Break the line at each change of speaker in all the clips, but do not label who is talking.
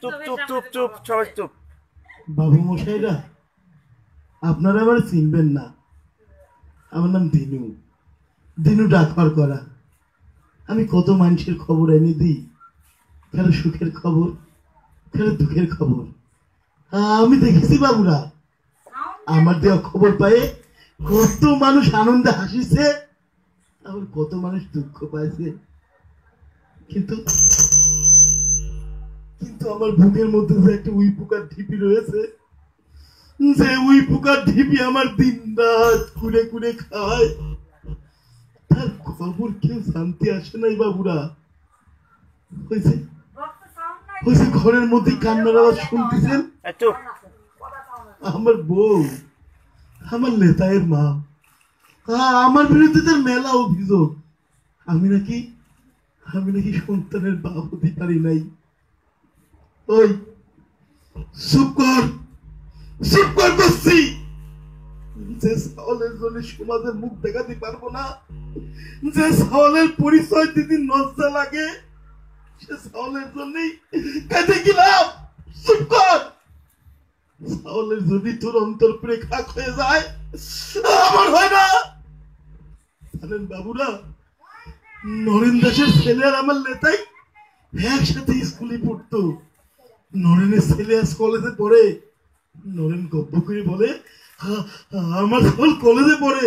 চুপ চুপ চুপ চুপ সবাই চুপ।
বাবু মশাইরা, আপনারা আবার চিনবেন না, আমার নাম দিনু, দিনু ডাকপার করা। আমি কত মানুষের খবর এনে দিই, কারো সুখের খবর, কারো দুঃখের খবর। আমি দেখেছি বাবুরা, আমার দেওয়া খবর পায়ে কত মানুষ আনন্দে হাসিছে, আবার কত মানুষ দুঃখ পাইছে। কিন্তু কিন্তু আমার বুকের মধ্যে যে একটা উই পোকার ঢিপি রয়েছে, যে উই পোকার ঢিপি আমার দিন রাত কুড়ে কুড়ে খায়, তার খবর কেউ জানতে আসে নাই বাবুরা। হয়েছে হয়েছে ঘরের মধ্যে কান্নার আওয়াজ শুনতেছেন, আমার বউ, আমার নেতায়ের মা, আমার বিরুদ্ধে তার মেলা অভিযোগ। আমি নাকি সন্তানের বাপ হতে পারি নাই। ওই চুপ কর, চুপ কর করছি। যে সাওয়ালের জন্য সমাজের মুখ দেখাতে পারবো না, যে সাওয়ালের পরিচয় দিতে লজ্জা লাগে, সে সাওয়ালের জন্যই কেটে গেলাম। চুপ কর। সাওয়ালের যদি তোর অন্তর পুরে খাক হয়ে যায়, আমার হয় না। জানেন বাবুরা, নরেন দাসের ছেলে আর আমার নেতাই একসাথে স্কুলে পড়তো। নরেনের ছেলে আজ কলেজে পড়ে। নরেন গপ্প করে বলে, আমার ছেলে কলেজে পড়ে।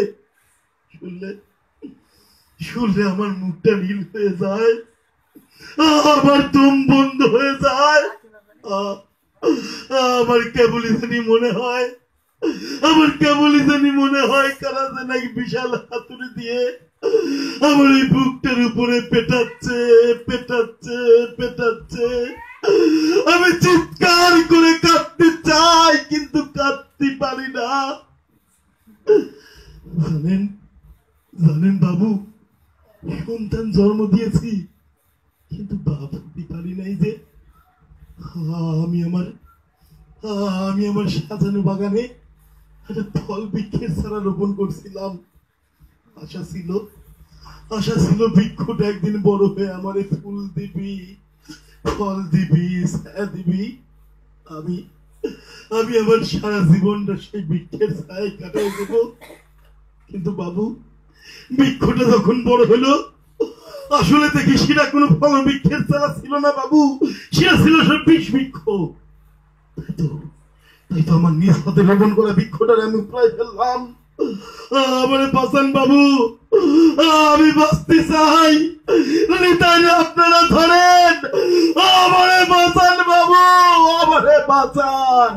শুনলে আমার মুখটা নীল হয়ে যায়, আমার দম বন্ধ হয়ে যায়। আমার কেবলই জানি মনে হয় কারা যেন এক বিশাল হাতুড়ি দিয়ে আমার এই বুকটার উপরে পেটাচ্ছে। আমি চিৎকার করে কাঁদতে চাই, কিন্তু কাঁদতে পারি না। জানেন বাবু, সন্তান জন্ম দিয়েছি, কিন্তু বাপ হতে পারি নাই। যে আমি আমার সাজানো বাগানে একটা ফল বৃক্ষের চারা রোপণ করছিলাম। আশা ছিল বৃক্ষটা একদিন বড় হয়ে আমার ফুল দিবি, ফল দিবি, ছায়া দিবি। আমি আমার সারা জীবনটা সেই বৃক্ষের ছায় কাটাই দেব। কিন্তু বাবু, বৃক্ষটা যখন বড় হলো, আসলে দেখি সেটা কোনো ফল বৃক্ষের চারা ছিল না বাবু, সেটা ছিল সব বিষ বৃক্ষ। তাই তো আমার নিজ হাতে রোপণ করা বৃক্ষটার আমি প্রায় ফেললাম। আমারে বাঁচান বাবু, আমি বাঁচতে চাই, আপনারা ধরেন, আমারে বাঁচান বাবু, আমারে বাঁচান।